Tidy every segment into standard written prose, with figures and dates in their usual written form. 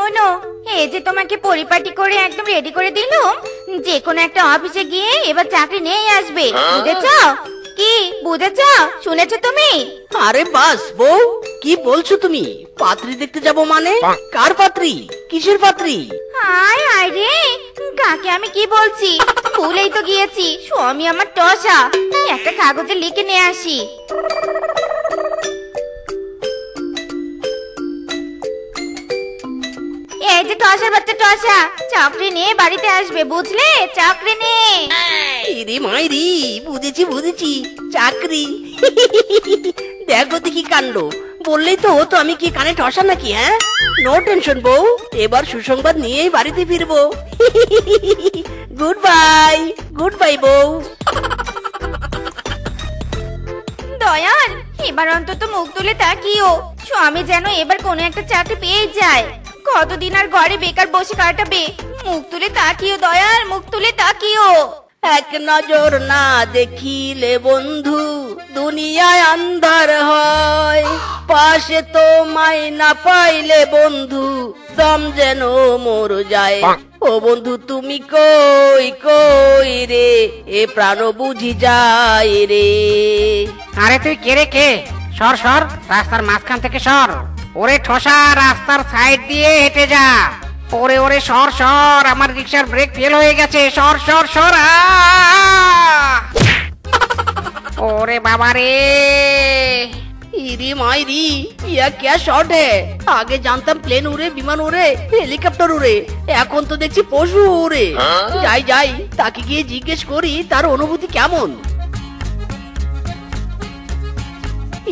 শোনো, এই যে তোমাকে পরিপাটি করে একদম রেডি করে দিলুম, যে কোনো একটা অফিসে গিয়ে এবার চাকরি নিয়ে আসবে, বুঝেছো? কি বুঝেছো? শুনেছো তুমি? আরে বাস বউ, কি বলছো তুমি? পাত্রী দেখতে যাব মানে? কার পাত্রী? কিসের পাত্রী? হায় হায় রে, কাকে আমি কি বলছি, ভুলেই তো গিয়েছি। স্বামী আমার টসা, একটা কাগজে লিখে নিয়ে আসি। এই যে টসার বাচ্চা টসা, চাকরি নিয়ে বাড়িতে আসবে, বুঝলে? চাকরি নিয়ে। ইরে মাইরি, বুঝেছি বুঝেছি, চাকরি। দেখো দেখি কাণ্ড, বললেই তো হতো। আমি কি কানে ঠসা নাকি? হ্যাঁ, নো টেনশন বউ, এবার সুসংবাদ নিয়েই বাড়িতে ফিরবো। গুড বাই, গুড বাই বউ। দয়াল, এবার অন্তত মুখ তুলে তাকিও, স্বামী যেন এবার কোনো একটা চাকরি পেয়ে যায়। কতদিন আর ঘরে বেকার বসে কাটাবে? মুখ তুলে তাকিও দয়াল, মুখ তুলে তাকিও। এক নজর না দেখিলে বন্ধু দুনিয়ায় আন্ধার হয়, পাশে তো মাই না পাইলে বন্ধু দম যেন মোর যায়। ও বন্ধু তুমি কই কই রে, এ প্রাণ বুঝি যায় রে। আরে তুই কে রে কে? সর সর, রাস্তার মাঝখান থেকে সর। ওরে ঠোসা, রাস্তার সাইড দিয়ে হেঁটে যা। ওরে ওরে সর সর, আমার রিক্সার ব্রেক ফেল হয়ে গেছে, সর সর সর। ওরে বাবা রে, ইরি মাইরি, ইয়া क्या शॉट है। আগে জানতাম প্লেন উড়ে, বিমান উড়ে, হেলিকপ্টার উড়ে, এখন তো দেখছি পশু উড়ে। যাই যাই, তাকে গিয়ে জিজ্ঞেস করি তার অনুভূতি কেমন।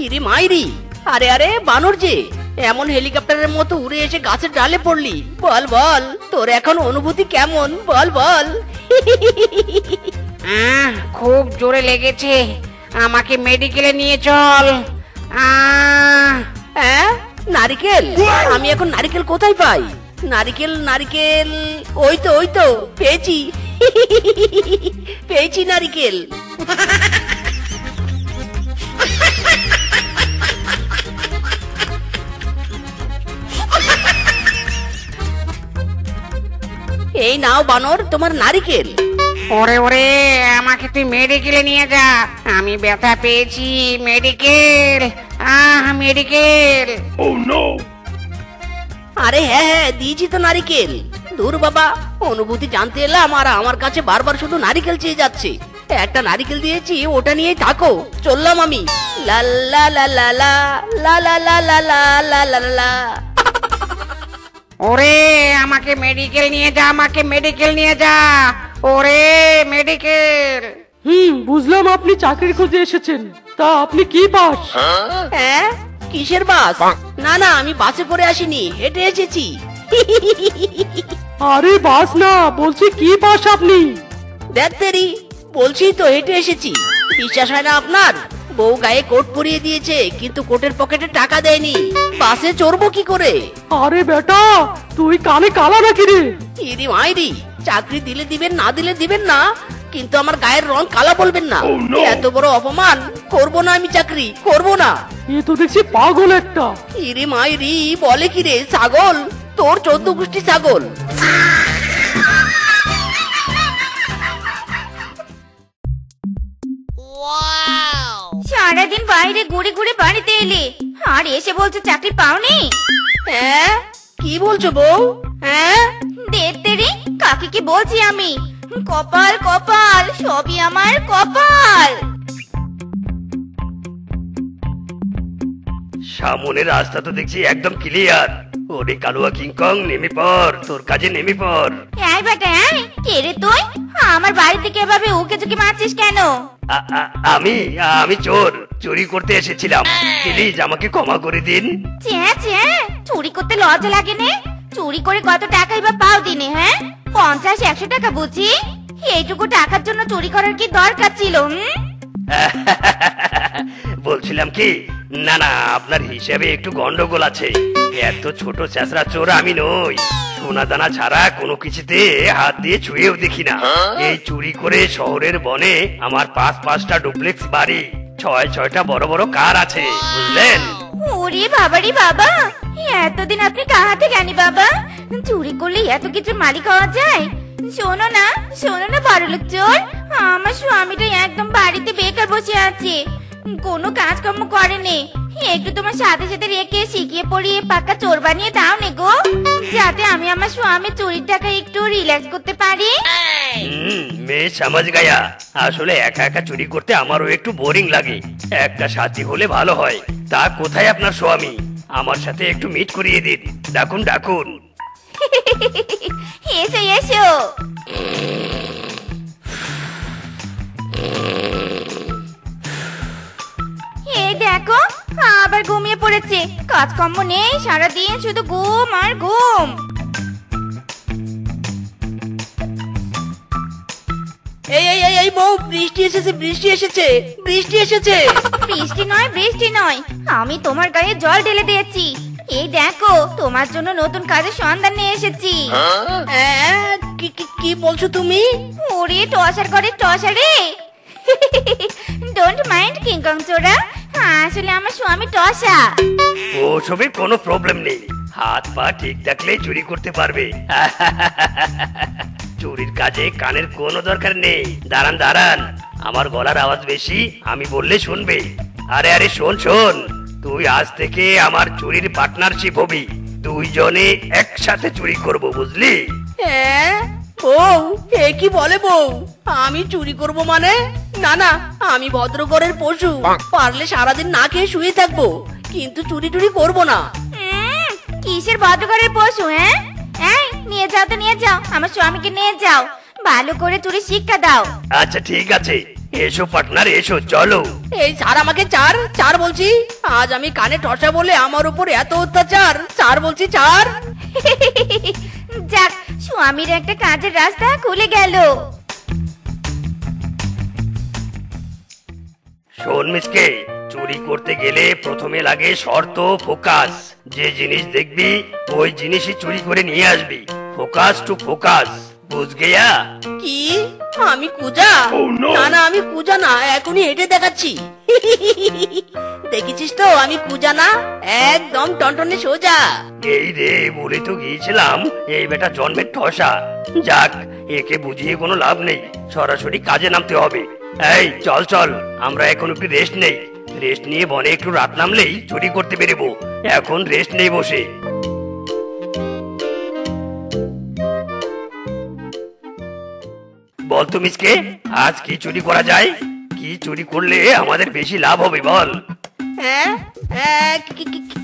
ইরি মাইরি, আরে আরে বানর যে, এমন হেলিকপ্টারের মতো উড়ে এসে গাছের ডালে পড়লি, বল বল তোর এখন অনুভূতি কেমন, বল বল। খুব জোরে লেগেছে, আমাকে মেডিকেলে নিয়ে চল। নারিকেল? আমি এখন নারিকেল কোথায় পাই? নারিকেল নারিকেল, ওই তো পেয়েছি। পেয়েছি নারিকেল। এই নাও বানর, তোমার নারিকেল। ওরে ওরে, আমাকে তুই মেডিকেলে নিয়ে যা, আমি ব্যথা পেয়েছি। Medical, medical. আরে হ্যাঁ হ্যাঁ, দিয়েছি তো নারিকেল। দূর বাবা, অনুভূতি জানতে এলাম আর আমার কাছে বারবার শুধু নারিকেল চেয়ে যাচ্ছে। একটা নারিকেল দিয়েছি, ওটা নিয়েই থাকো, চললাম আমি। লা লা লা লা লা লা লা লা লা লা লা লা। ওরে আমাকে মেডিকেল নিয়ে যা, আমাকে মেডিকেল নিয়ে যা। ওরে মেডিকেল। বুঝলাম আপনি চাকরির খোঁজে এসেছেন, তা আপনি কি বাস? হ্যাঁ, কিসের বাস? না না, আমি বাসে করে আসিনি, হেঁটে এসেছি। আরে বাস না, বলছি কি বাস আপনি? দেখ তেরি, বলছি তো হেঁটে এসেছি। বিশ্বাস হয় না আপনার? বউ গায়ে কোট পরিয়ে দিয়েছে, কিন্তু কোটের পকেটে টাকা দেয়নি, বাসে চড়বো কি করে? আরে বেটা, তুই কানে কালা নাকি রে? ইরি মাইরি, চাকরি দিলে দিবেন, না দিলে দিবেন না, কিন্তু আমার গায়ের রং কালা বলবেন না। এত বড় অপমান করবো না, আমি চাকরি করবো না। এ তো দেখছি পাগল একটা। ইরি মাইরি, বলে কি রে ছাগল, তোর 14 গোষ্ঠী ছাগল। সারাদিন বাইরে ঘুরে ঘুরে বাড়িতে এলে, আর এসে বলছো চাকরি পাওনি? হ্যাঁ, কি বলছো বউ? হ্যাঁ, দেখতে রে, কাকে কি বলছি আমি? কপাল কপাল, সবই আমার কপাল। সামনের রাস্তা তো দেখছি একদম ক্লিয়ার। ওরে কালুয়া কিংকং, নেমে পড়, তোর কাজে নেমে পড়। এই বেটা, কে রে তুই? আমার বাড়ি থেকে এভাবে উকে ঝুঁকে মারছিস কেন? আমি চোর, চুরি করতে এসেছিলাম, প্লিজ আমাকে ক্ষমা করে দিন। চুরি করতে লজ্জা লাগে না? চুরি করে কত টাকাই বা পাও দিনে? হ্যাঁ, 50-100 টাকা বুঝি? এইটুকু টাকার জন্য চুরি করার কি দরকার ছিল? বলছিলাম কি, না না, আপনার হিসাবে একটু গন্ডগোল আছে। এত ছোট চেঁচড়া চোর আমি নই, সোনা দানা ছাড়া কোনো কিছুতে হাত দিয়ে ছুঁয়েও দেখি না। এই চুরি করে শহরের বনে আমার 5-5টা ডুপ্লেক্স বাড়ি, 6-6টা বড় বড় কার আছে, বুঝলেন? ওরে বাবারে বাবা, এতদিন আপনি কাহাতে জ্ঞানী বাবা? চুরি করলে এত কিছু মালিক হওয়া যায়? শোনো না বড়লোক চোর, আমার স্বামীটা একদম বাড়িতে বেকার বসে আছে, কোনো কাজকর্ম করেনি। একটু তোমার সাথে সাথে রেখে শিখিয়ে পড়িয়ে পাক্কা চোর বানিয়ে দাও নে গো, যাতে আমি আমার স্বামীর চুরির টাকা একটু রিল্যাক্স করতে পারি। মেয়ে সমাজ গায়া, আসলে একা একা চুরি করতে আমারও একটু বোরিং লাগে, একটা সাথী হলে ভালো হয়। তা কোথায় আপনার স্বামী? আমার সাথে একটু মিট করিয়ে দিন। ডাকুন। এসো এসো। এই দেখো আবার ঘুমিয়ে পড়েছে, কাজকর্ম নেই, সারাদিন শুধু ঘুম আর ঘুম। এই বউ, বৃষ্টি এসেছে। বৃষ্টি নয়, আমি তোমার গায়ে জল ঢেলে দিয়েছি। এই দেখো তোমার জন্য নতুন কাজের সন্ধান নিয়ে এসেছি। কি বলছো তুমি? ওরে টসার করে টসারে। ডোন্ট মাইন্ড কিংকং চোরা, আসলে আমার স্বামী টসা। ওসবের কোনো প্রবলেম নেই, হাত পা ঠিক থাকলে চুরি করতে পারবে। চুরির কাজে কানের কোনো দরকার নেই। দাঁড়ান, আমার গলার আওয়াজ বেশি, আমি বললে শুনবে। আরে শোন, তুই আজ থেকে আমার চুরির পার্টনারশিপ হবি, দুইজনে একসাথে চুরি করব, বুঝলি? বউ, এ কি বলে বউ? আমি চুরি করব মানে? না, আমি ভদ্রঘরের পশু, পারলে সারাদিন না খেয়ে শুয়ে থাকবো, কিন্তু চুরি করব না। কিসের ভদ্রঘরের পশু? হ্যাঁ, নিয়ে যাও, আমার স্বামীকে নিয়ে যাও, ভালো করে চুরি শিক্ষা দাও। আচ্ছা ঠিক আছে, এসো পার্টনার, এসো, চলো। এই ছাড় আমাকে, চার বলছি। আজ আমি কানে ঠসা বলে আমার উপর এত অত্যাচার, চার বলছি, চার। যাক, স্বামীর একটা কাজের রাস্তা খুলে গেল। শোন মিসকে, চুরি করতে গেলে প্রথমে লাগে শর্ত, ফোকাস। যে জিনিস দেখবি ওই জিনিসই চুরি করে নিয়ে আসবি। ফোকাস টু ফোকাস, বুঝ গেয়া? কি আমি কুজা? না, আমি কুজা না, এখনই হেঁটে দেখাচ্ছি। দেখেছিস তো আমি কুজা না, একদম টনটনে সোজা। এই রে, বলে তো গিয়েছিলাম এই বেটা জন্মের ঠসা। যাক, একে বুঝিয়ে কোনো লাভ নেই, সরাসরি কাজে নামতে হবে। এই চল, আমরা এখন একটু রেস্ট নেই। রেস্ট নিয়ে বনে একটু রাত নামলেই চুরি করতে বেরোবো। এখন রেস্ট নেই বসে। বল তো মিসকে, আজ কি চুরি করা যায়? কি চুরি করলে আমাদের বেশি লাভ হবে বল?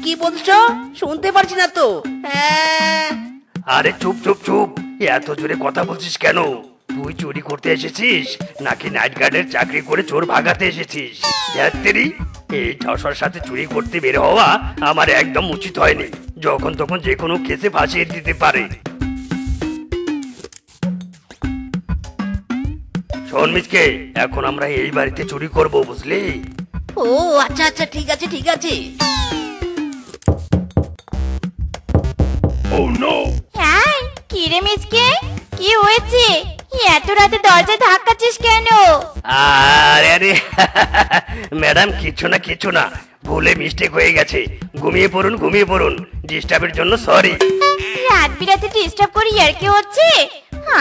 কি বলছো? শুনতে পারছি না তো। আরে চুপ, এত জোরে কথা বলছিস কেন? তুই চুরি করতে এসেছিস নাকি নাইট গার্ডের চাকরি করে চোর ভাগাতে এসেছিস? ধ্যাত্তেরি, এই ঠসার সাথে চুরি করতে বের হওয়া আমার একদম উচিত হয়নি। যখন তখন যে কোনো কেসে ফাঁসিয়ে দিতে পারে। শোন মিসকে, এখন আমরা এই বাড়িতে চুরি করব, বুঝলি? ও আচ্ছা, ঠিক আছে। কি রে মিসকে, কি হয়েছে? এত রাতে দরজায় ধাক্কাচ্ছিস কেন? আরে ম্যাডাম, কিছু না, ভুলে মিস্টেক হয়ে গেছে। ঘুমিয়ে পড়ুন। ডিস্টার্বের জন্য সরি। রাত বিরাতে ডিস্টার্ব করি আর কি হচ্ছে?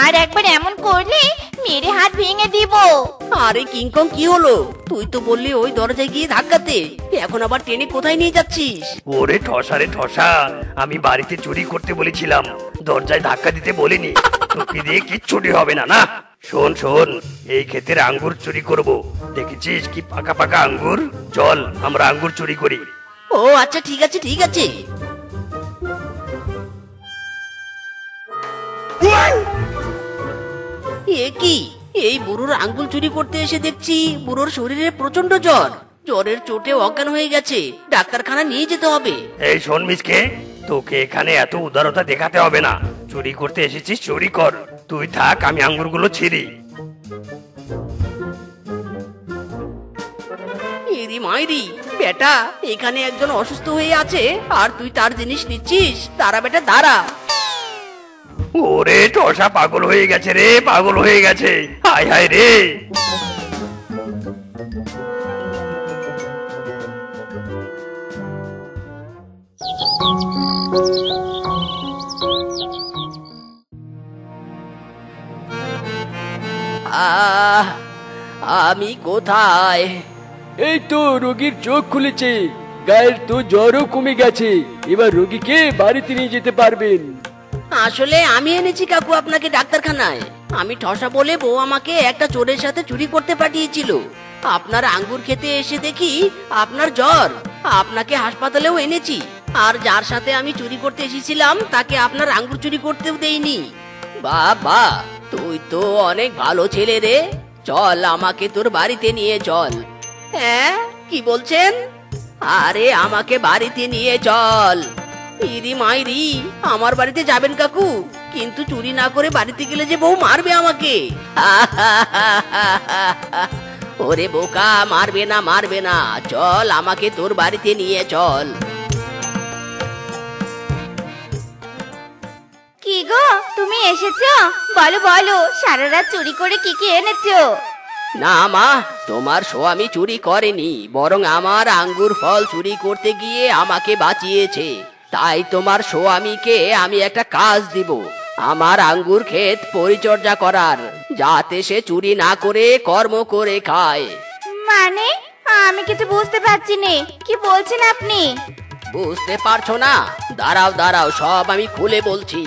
আর একবার এমন করলে মেরে হাত ভেঙে দিব। আরে কিংকং, কি হলো? তুই তো বললি ওই দরজায় গিয়ে ধাক্কাতে, এখন আবার টেনে কোথায় নিয়ে যাচ্ছিস? ওরে ঠসা, আমি বাড়িতে চুরি করতে বলেছিলাম, দরজায় ধাক্কা দিতে বলিনি। তোকে দিয়ে কিচ্ছুটি হবে না। শোন, এই ক্ষেতের আঙ্গুর চুরি করব। দেখেছিস কি পাকা আঙ্গুর? চল, আমরা আঙ্গুর চুরি করি। ও আচ্ছা, ঠিক আছে। এ কি, এই বুড়োর আঙ্গুল চুরি করতে এসে দেখছি বুড়োর শরীরে প্রচন্ড জ্বরের চোটে অজ্ঞান হয়ে গেছে, ডাক্তারখানা নিয়ে যেতে হবে। এই শোন মিসকে, তোকে এখানে এত উদারতা দেখাতে হবে না। চুরি করতে এসেছিস, চুরি কর। তুই থাক, আমি আঙ্গুরগুলো ছিঁড়ি। এরি মাইরি, বেটা এখানে একজন অসুস্থ হয়ে আছে আর তুই তার জিনিস নিচ্ছিস? তারা বেটা দাঁড়া। ওরে ঠসা পাগল হয়ে গেছে রে, হায় রে। আহ আমি কোথায়? এই তো রোগীর চোখ খুলেছে, গায়ের তো জ্বরও কমে গেছে, এবার রোগীকে বাড়িতে নিয়ে যেতে পারবেন। আসলে আমি এনেছি কাকু আপনাকে ডাক্তারখানায়। আমি ঠসা বলে বউ আমাকে একটা চোরের সাথে চুরি করতে পাঠিয়েছিল। আপনার আঙ্গুর খেতে এসে দেখি আপনার জ্বর। আপনাকে হাসপাতালেও এনেছি, আর যার সাথে আমি চুরি করতে এসেছিলাম তাকে আপনার আঙ্গুর চুরি করতেও দেইনি। বাবা, তুই তো অনেক ভালো ছেলে রে। চল আমাকে তোর বাড়িতে নিয়ে চল। হ্যাঁ, কি বলছেন? আরে আমাকে বাড়িতে নিয়ে চল। ইরি মাইরি, আমার বাড়িতে যাবেন কাকু? কিন্তু চুরি না করে বাড়িতে গেলে যে বউ মারবে আমাকে। ওরে বোকা, মারবে না মারবে না, চল আমাকে তোর বাড়িতে নিয়ে চল। কি গো, তুমি এসেছো? বলো বলো, সারা রাত চুরি করে কি কি এনেছো? না মা, তোমার স্বামী চুরি করেনি, বরং আমার আঙ্গুর ফল চুরি করতে গিয়ে আমাকে বাঁচিয়েছে। তাই তোমার স্বামীকে আমি একটা কাজ দিব, আমার আঙ্গুর ক্ষেত পরিচর্যা করার, যাতে সে চুরি না করে কর্ম করে খায়। মানে আমি কিছু বুঝতে পারছি না, কি বলছেন আপনি? বুঝতে পারছো না? দাঁড়াও দাঁড়াও, সব আমি খুলে বলছি।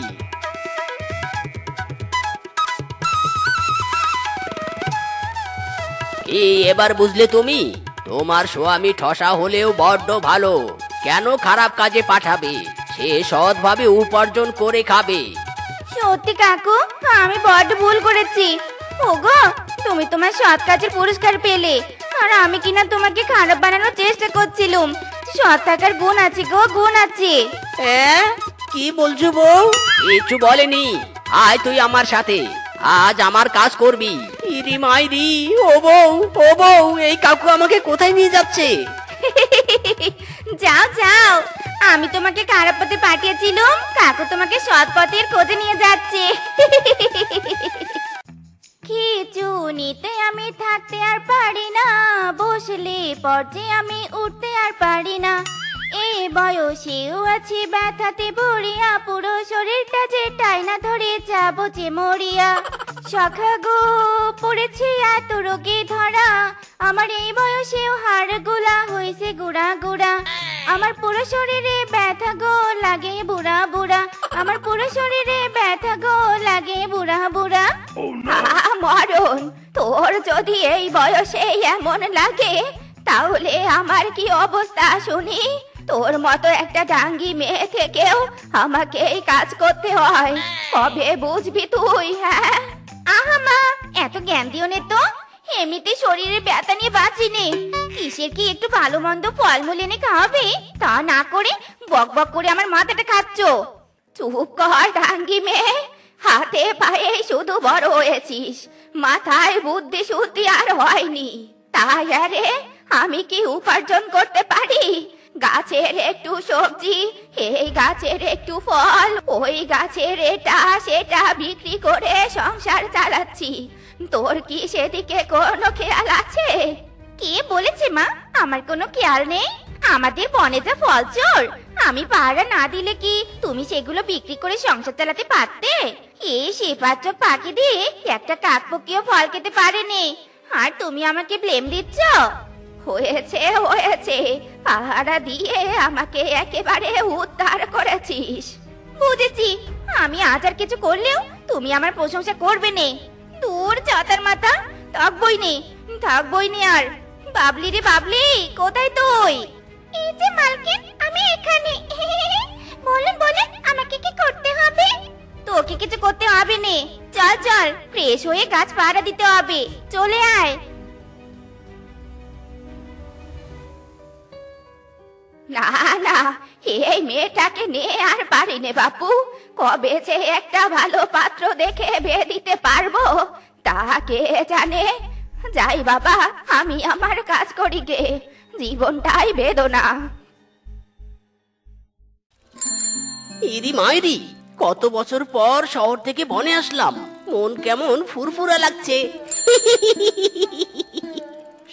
কি এবার বুঝলে তুমি? তোমার স্বামী ঠসা হলেও বড্ড ভালো, কেন খারাপ কাজে পাঠাবে? সে সৎভাবে উপার্জন করে খাবে। সত্যি কাকু, আমি বড্ড ভুল করেছি। ওগো, তুমি তোমার সৎ কাজের পুরস্কার পেলে, আর আমি কিনা তোমাকে খারাপ বানানোর চেষ্টা করছিলাম। সৎ থাকার গুণ আছে গো, গুণ আছে। হ্যাঁ, কি বলছো বউ? কিছু বলেনি। আয় তুই আমার সাথে, আজ আমার কাজ করবি। ইরি মাইরি, ও বউ, ও বউ, এই কাকু আমাকে কোথায় নিয়ে যাচ্ছে? যাও যাও, আমি তোমাকে খারাপ পথে পাঠিয়েছিলাম, কাকু তোমাকে সৎ পথের খোঁজে নিয়ে যাচ্ছে। কিছু নিতে আমি থাকতে আর পারি না, বসলে পর্যে আমি উঠতে আর পারি না। এই বয়সেও আছি ব্যথাতে ভরিয়া, পুরো শরীরটা যে টাইনা ধরে যাবো যে মরিয়া। সখা গো, পড়েছি এত রোগে ধরা, আমার এই বয়সেও হাড় গোলা হয়েছে গুড়া গুড়া। আমার পুরো শরীরে ব্যথা গো লাগে বুড়া বুড়া, আমার পুরো শরীরে ব্যথা গো লাগে বুড়া বুড়া। মরণ, তোর যদি এই বয়সে এমন লাগে, তাহলে আমার কি অবস্থা শুনি? তোর মতো একটা ডাঙ্গি মেয়ে থেকেও আমাকে এই কাজ করতে হয়, কবে বুঝবি তুই? হ্যাঁ, আহা মা, এত জ্ঞান দিও নে তো। এমনিতে শরীরে ব্যথা নিয়ে বাঁচিনি, কিসের কি একটু ভালো মন্দ ফলমূল এনে খাওয়াবে, তা না করে বক বক করে আমার মাথাটা খাচ্ছ। চুপ কর ডাঙ্গি মেয়ে, হাতে পায়ে শুধু বড় হয়েছিস, মাথায় বুদ্ধি শুদ্ধি আর হয়নি। তাই আরে আমি কি উপার্জন করতে পারি? গাছের একটু সবজি, এই গাছের একটু ফল, ওই গাছের এটা সেটা বিক্রি করে সংসার চালাচ্ছি। তোর কি সেদিকে কোনো খেয়াল আছে? কে বলেছে মা আমার কোনো খেয়াল নেই? আমাদের বনে যা ফল চোর, আমি পাহারা না দিলে কি তুমি সেগুলো বিক্রি করে সংসার চালাতে পারতে? এই সেপাত্র পাখি দিয়ে একটা কাকপক্ষীয় ফল খেতে পারেনি, আর তুমি আমাকে ব্লেম দিচ্ছ? হয়েছে হয়েছে, পাহারা দিয়ে আমাকে একেবারে উদ্ধার করেছিস। বুঝেছি, আমি আজ আর কিছু করলেও তুমি আমার প্রশংসা করবে নে। দূর চাতার মাথা, থাকবই নে, থাকবই নে আর। বাবলি রে বাবলি, কোথায় তুই? এই যে মালকিন, আমি এখানে। বলুন বলুন, আমাকে কি করতে হবে? তোকে কিছু করতে হবে নে, চল চল, ফ্রেশ হয়ে গাছ পাহারা দিতে হবে, চলে আয়। না না, এই মেয়েটাকে নিয়ে আর পারি নে বাপু, কবে যে একটা ভালো পাত্র দেখে বিয়ে দিতে পারবো তা কে জানে। যাই বাবা, আমি আমার কাজ করি গে, জীবনটাই বেদনা। ইরি মাইরি, কত বছর পর শহর থেকে বনে আসলাম, মন কেমন ফুরফুরা লাগছে।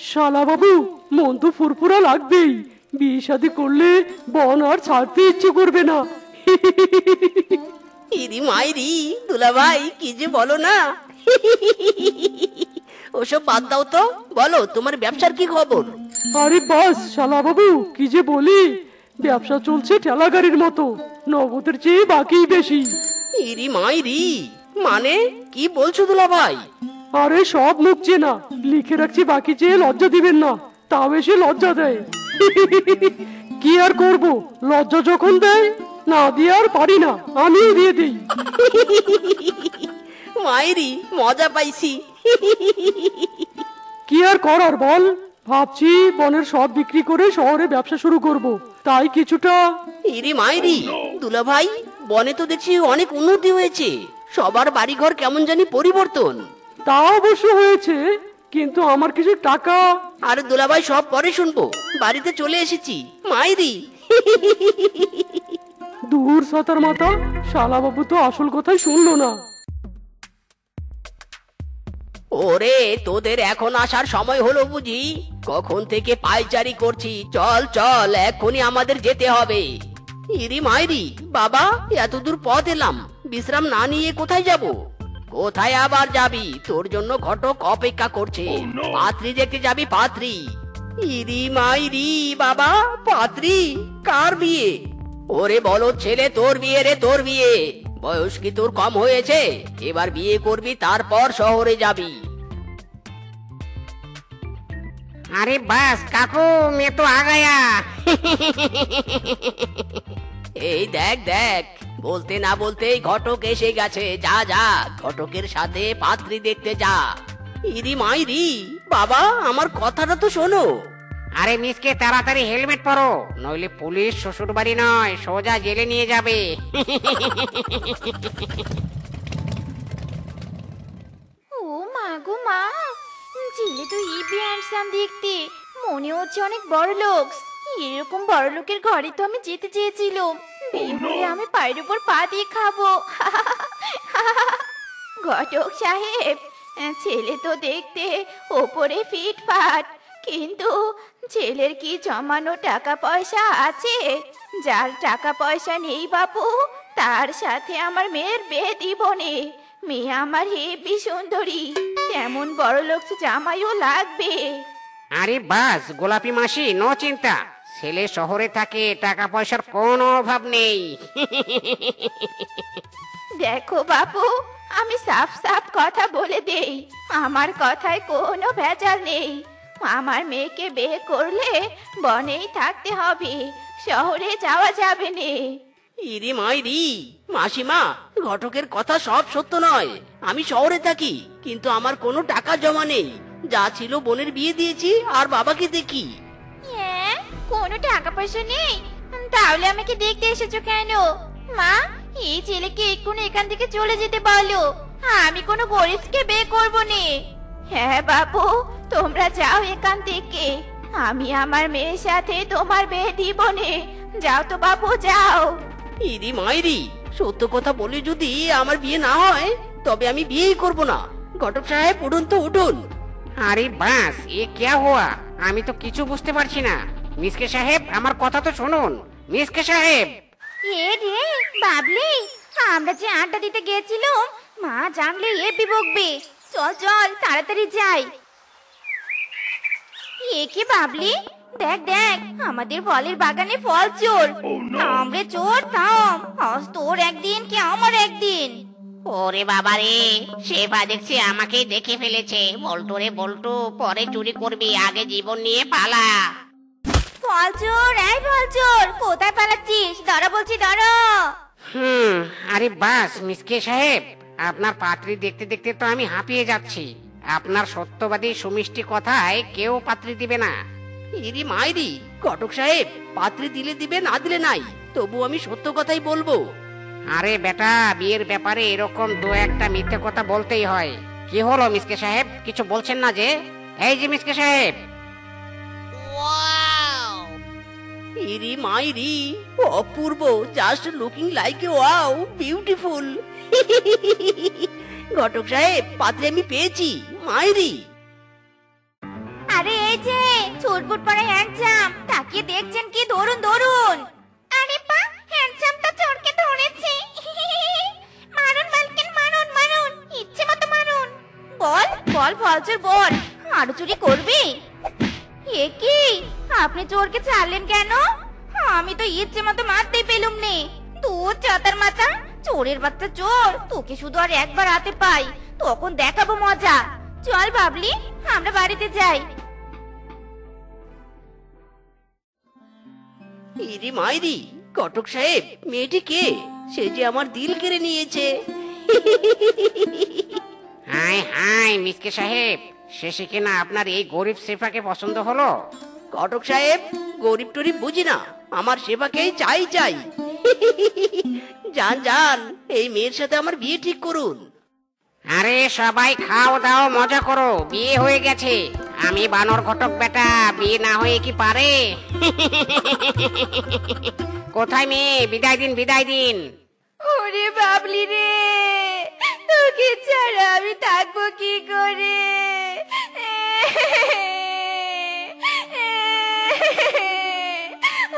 শালা বাবু, মন তো ফুরফুরা লাগবেই, বিয়ে শাদী করলে বন আর ছাড়তে ইচ্ছে করবে না। ইরি মাইরি দুলাভাই, কি যে বলো না। ওসব বাদ দাও তো, বলো তোমার ব্যবসার কি খবর? আরে বাস শালা বাবু, কি যে বলি, ব্যবসা চলছে ঠেলা গাড়ির মতো, নগদের চেয়ে বাকি বেশি। ইরি মাইরি, মানে কি বলছো দুলাভাই? আরে সব মুখ চেনা, লিখে রাখছি বাকি চেয়ে লজ্জা দিবেন না, তাও এসে লজ্জা দেয়। কি আর করব, লজ্জা যখন দেয় না দিয়ে আর পারি না, আমিও দিয়ে দিই। মাইরি মজা পাইছি। কি আর করার বল, ভাবছি বনের সব বিক্রি করে শহরে ব্যবসা শুরু করব, তাই কিছুটা। ইরি মাইরি দুলাভাই, বনে তো দেখছি অনেক উন্নতি হয়েছে, সবার বাড়িঘর কেমন জানি পরিবর্তন। তা অবশ্য হয়েছে, কিন্তু আমার কিছু টাকা। আরে দুলাভাই সব পরে শুনবো, বাড়িতে চলে এসেছি মাইরি। দূর সাতার মাথা, শালা বাবু তো আসল কথাই শুনলো না। ওরে তোদের এখন আসার সময় হলো বুঝি? কখন থেকে পাইচারি করছি, চল চল এখনই আমাদের যেতে হবে। ইরি মাইরি বাবা, এত দূর পথ এলাম, বিশ্রাম না নিয়ে কোথায় যাব? কোথায় আবার যাবি? তোর জন্য ঘটক অপেক্ষা করছে। পাত্রী দেখতে যাবি? পাত্রী? ইরি মাইরি বাবা, পাত্রী? কার বিয়ে? ওরে বলো ছেলে, তোর বিয়ে রে, তোর বিয়ে। বয়স কি তোর কম হয়েছে? এবার বিয়ে করবি, তারপর শহরে যাবি। अरे बस काकू, मैं तो आ गया। এই দেখ দেখ, বলতে না বলতেই ঘটক এসে গেছে। যা যা, ঘটকের সাথে পাত্রী দেখতে যা। ইরি মাইরি বাবা, আমার কথাটা তো শোনো। আরে মিসকে তাড়াতাড়ি হেলমেট পরো, নইলে পুলিশ শ্বশুর বাড়ি নয়, সোজা জেলে নিয়ে যাবে। ও মা গো মা, ছেলে তো হেবি হ্যান্ডসাম দেখতে, মনে হচ্ছে অনেক বড় লোক। এরকম বড় লোকের ঘরে তো আমি যেতে চেয়েছিলাম, বিয়ে হলে আমি পায়ের উপর পা দিয়ে খাবো। ঘটক সাহেব, ছেলে তো দেখতে ওপরে ফিটফাট, কিন্তু ছেলের কি জমানো টাকা পয়সা আছে? যার টাকা পয়সা নেই বাপু, তার সাথে আমার মেয়ের বিয়ে দিব নে। মেয়ে আমার হেবি সুন্দরী, তেমন বড় লোক জামাইও লাগবে। আরে বাস গোলাপি মাসি, নো চিন্তা, ছেলে শহরে থাকে, টাকা পয়সার কোনো অভাব নেই। দেখো বাপু, আমি সাফ সাফ কথা বলে দেই, আমার কথায় কোনো ভেজাল নেই। আমার মেয়েকে বিয়ে করলে বনেই থাকতে হবে, শহরে যাওয়া যাবে না। ইরি মাইরি মাসিমা, ঘটকের কথা সব সত্য নয়। আমি শহরে থাকি, কিন্তু আমার কোনো টাকা জমা নেই। যা ছিল বোনের বিয়ে দিয়েছি, আর বাবাকে দেখি। হ্যাঁ, কোনো টাকা পয়সা নেই? তাহলে আমাকে দেখতে এসেছো কেন? মা, এই ছেলেকে এক্ষুনি এখান থেকে চলে যেতে বলো, আমি কোনো গরিবকে বিয়ে করবো না। হ্যাঁ বাবু, তোমরা যাও এখান থেকে, আমি আমার মেয়ের সাথে তোমার বিয়ে দিব না। যাও তো বাবু, যাও। ইরি মাইরি, সত্য কথা বলে যদি আমার বিয়ে না হয়, তবে আমি বিয়েই করব না। ঘটক সাহেব উঠুন তো, উঠুন। আরে বাস, এ क्या हुआ? আমি তো কিছু বুঝতে পারছি না। মিসকে সাহেব, আমার কথা তো শুনুন। মিসকে সাহেব, এ রে বাবলি, আমরা যে আড্ডা দিতে গেছিলাম, মা জানলে এ বিবকবে। চল চল তাড়াতাড়ি যাই। এ কি বাবলি, দেখ দেখ, আমাদের ফলের বাগানে ফল চোর। থাম রে চোর, থাম, আজ তোর একদিন কি আমার একদিন। ওরে বাবারে, শেফা দেখছি আমাকেই দেখে ফেলেছে। বল্টু রে বল্টু, পরে চুরি করবি, আগে জীবন নিয়ে পালা। ফল চোর, এই ফল চোর, কোথায় পালাচ্ছিস? দাঁড়া বলছি, দাঁড়া। আরে বাস মিসকে সাহেব, আপনার পাত্রী দেখতে দেখতে তো আমি হাঁপিয়ে যাচ্ছি। আপনার সত্যবাদী সুমিষ্টি কথায় কেউ পাত্রী দিবে না। ইরি মাইরি, ঘটক সাহেব পাত্রী দিলে দিবে, না দিলে নাই, তবু আমি সত্য কথাই বলবো। আরে বেটা, বিয়ের ব্যাপারে এরকম দু একটা মিথ্যে কথা বলতেই হয়। কি হলো মিসকে সাহেব, কিছু বলছেন না যে? এই যে মিসকে সাহেব। ইরি মাইরি, অপূর্ব, just looking like a wow, beautiful. ঘটক সাহেব, পাত্রে আমি পেয়েছি, মাইরি। আরে এই যে ছুটপুট পরে হ্যান্ডসাম, তাকিয়ে দেখছেন কি? ধরুন ধরুন। আরে পা, হ্যান্ডসাম তো চোরকে ধরেছে। চল ফলচোর বল, আরো চুরি করবি? এ কি, আপনি চোরকে ছাড়লেন কেন? আমি তো ইচ্ছে মতো মারতেই পেলুম নে। তোর চাতার মাথা, চোরের বাচ্চা চোর, তোকে শুধু আর একবার হাতে পাই, তখন দেখাবো মজা। চল বাবলি, আমরা বাড়িতে যাই। ইরি মাইরি, কটক সাহেব, মেয়েটি কে? সে যে আমার দিল কেড়ে নিয়েছে। হাই হাই মিসকে সাহেব, শেষে কিনা আপনার এই গরিব সেফাকে পছন্দ হলো? কটক সাহেব, গরিব টরিব বুঝি না, আমার সেবাকেই চাই চাই। যান যান, এই মেয়ের সাথে আমার বিয়ে ঠিক করুন। আরে সবাই খাও দাও মজা করো, বিয়ে হয়ে গেছে। আমি বানর ঘটক বেটা, বিয়ে না হয়ে কি পারে? কোথায় মেয়ে, বিদায় দিন বিদায় দিন। ওরে বাবলি রে, তোকে ছাড়া আমি থাকবো কি করে?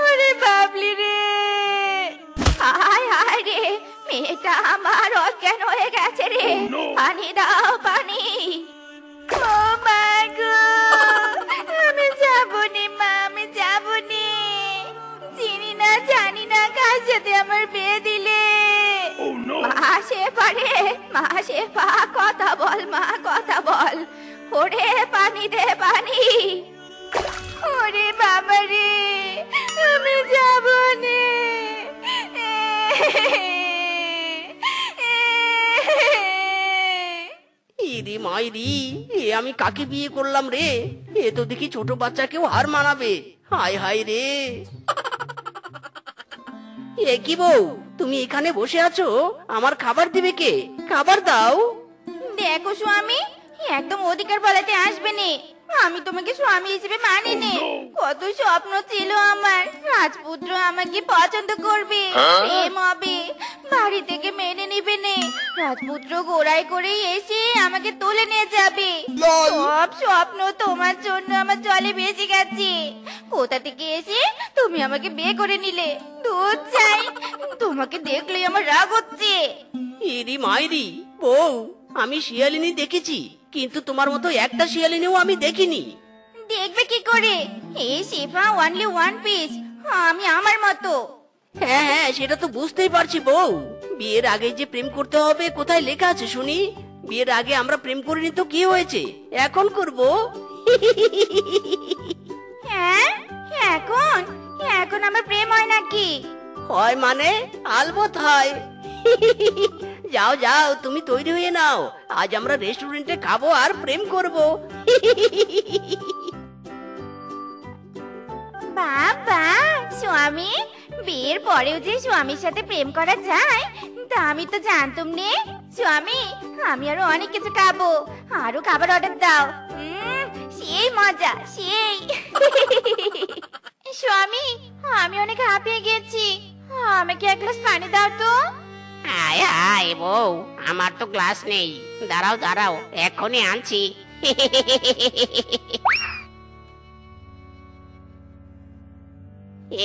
ওরে বাবলি রে, হায় হায় রে, মেয়েটা আমার অজ্ঞান হয়ে গেছে রে। পানি দাও পানি। ও মা গো, আমি যাবো নে মা, আমি যাবো নে। চিনি না জানি না কার সাথে আমার বিয়ে দিলে। মা শেফা রে, মা শেফা, কথা বল মা, কথা বল। ওরে পানি দে পানি। ওরে বাবা রে, আমি যাবো নে। ইরি মাইরি, এ আমি কাকে বিয়ে করলাম রে? এ তো দেখি ছোট বাচ্চাকেও হার মানাবে। হায় হায় রে। এ কি বউ, তুমি এখানে বসে আছো? আমার খাবার দিবে কে? খাবার দাও। দেখো স্বামী, একদম অধিকার বলাতে আসবে নে। আমি তোমাকে স্বামী হিসেবে মানিনি। কত স্বপ্ন ছিল আমার, রাজপুত্র আমাকে পছন্দ করবে, প্রেম হবে, বাড়ি থেকে মেনে নিবে নে। রাজপুত্র ঘোড়ায় করে এসে আমাকে তুলে নিয়ে যাবে। সব স্বপ্ন তোমার জন্য আমার জলে ভেসে গেছে। কোথা থেকে এসে তুমি আমাকে বিয়ে করে নিলে? দুধ চাই, তোমাকে দেখলেই আমার রাগ হচ্ছে। ইরি মাইরি, বউ, আমি শিয়ালিনী দেখেছি, কিন্তু তোমার মতো একটা শিয়ালিনীও আমি দেখিনি। দেখবে কি করে? এই শেফা অনলি ওয়ান পিস, আমি আমার মতো। হ্যাঁ হ্যাঁ, সেটা তো বুঝতেই পারছি বউ। বিয়ের আগে যে প্রেম করতে হবে কোথায় লেখা আছে শুনি? বিয়ের আগে আমরা প্রেম করিনি তো কি হয়েছে, এখন করব। হ্যাঁ, এখন এখন আমার প্রেম হয় নাকি? হয় মানে? আলবত হয়। যাও যাও, তুমি তৈরি হয়ে নাও, আজ আমরা রেস্টুরেন্টে খাবো আর প্রেম করব। বাবা, স্বামী, বিয়ের পরেও যে স্বামীর সাথে প্রেম করা যায় তা আমি তো জানতাম নে। স্বামী, আমি আরো অনেক কিছু খাবো, আরো খাবার অর্ডার দাও। সেই মজা, সেই। স্বামী, আমি অনেক হাঁপিয়ে গেছি, আমাকে এক গ্লাস পানি দাও তো। আয় আয় বউ, আমার তো গ্লাস নেই। দাঁড়াও দাঁড়াও, এখনই আনছি।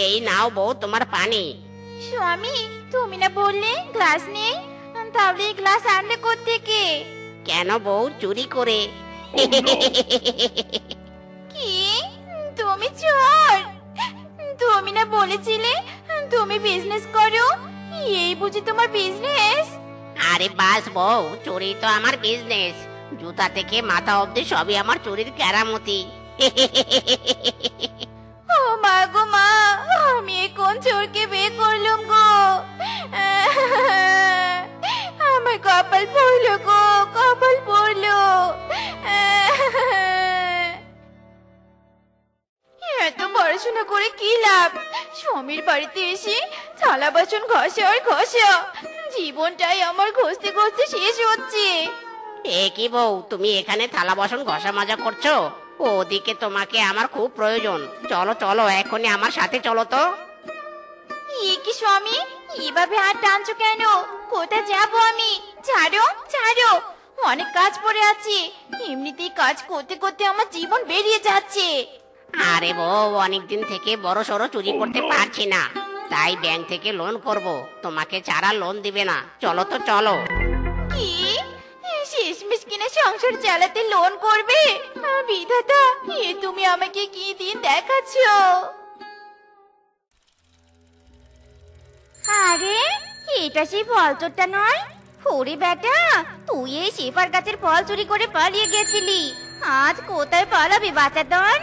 এই নাও বউ তোমার পানি। স্বামী, তুমি না বললে গ্লাস নেই, তাহলে এই গ্লাস আনলে কোত্থেকে? কেন বউ, চুরি করে। কি, তুমি চোর? তুমি না বলেছিলে তুমি বিজনেস করো, এই বুঝি তোমার বিজনেস? আরে বাস বউ, চুরি তো আমার বিজনেস। জুতা থেকে মাথা অবধি সবই আমার চুরির কেরামতি। ও মা গো মা, আমি এই কোন চোরকে বিয়ে করলাম গো? আমার কপাল পড়লো গো, কপাল পড়লো। এত পড়াশোনা করে কি লাভ? স্বামীর বাড়িতে এসে থালা বাসন ঘষা আর ঘষা, জীবনটাই আমার ঘষতে ঘষতে শেষ হচ্ছে। এ কি বউ, তুমি এখানে থালা বাসন ঘষা মাজা করছো? ওদিকে তোমাকে আমার খুব প্রয়োজন। চলো চলো, এখনই আমার সাথে চলো তো। এ কি স্বামী, এভাবে হাত টানছো কেন? কোথায় যাবো আমি? ছাড়ো ছাড়ো, অনেক কাজ পড়ে আছে। এমনিতেই কাজ করতে করতে আমার জীবন বেরিয়ে যাচ্ছে। আরে বউ, অনেকদিন থেকে বড় সড়ো চুরি করতে পারছি না, তাই ব্যাংক থেকে লোন করব। তোমাকে ছাড়া লোন দিবে না। চলো তো চলো। কি, শেষমেশ কিনা কিনা সংসার চালাতে লোন করবে। বিধাতা, এ তুমি আমাকে কি দিন দেখাচ্ছ? আরে এটা সেই ফল চোরটা নয়? ওরে বেটা, তুই এই শেফার গাছের ফল চুরি করে পালিয়ে গেছিলি। আজ কোথায় পালাবি বাচ্চাদন?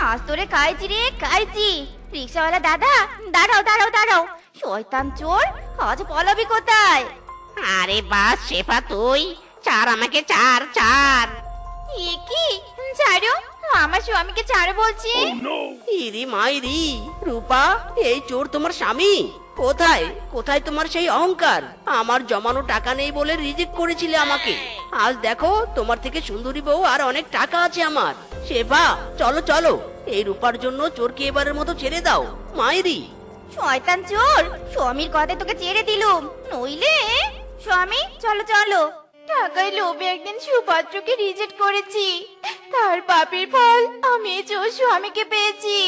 আজ তোরে খাইছি রে, খাইছি। রিক্সাওয়ালা দাদা, দাঁড়াও দাঁড়াও দাঁড়াও। শয়তান চোর, আজ পালাবি কোথায়? আরে বাস শেফা, তুই চার, আমাকে চার চার। এ কি? ছাড়ো, আমার স্বামীকে ছাড়ো বলছি। ইরি মাইরি, রূপা, এই চোর তোমার স্বামী? কোথায় কোথায় তোমার সেই অহংকার? আমার জমানো টাকা নেই বলে রিজেক্ট করেছিলে আমাকে। আজ দেখো, তোমার থেকে সুন্দরী বউ আর অনেক টাকা আছে আমার। শেফা, চলো চলো, এই রূপার জন্য চোরকে এবারের মতো ছেড়ে দাও। মাইরি, শয়তান চোর, স্বামীর কথায় তোকে ছেড়ে দিলুম, নইলে। স্বামী, চলো চলো। টাকায় লোভে একদিন সুপাত্রকে রিজেক্ট করেছি, তার পাপের ফল আমি এই চোর স্বামীকে পেয়েছি।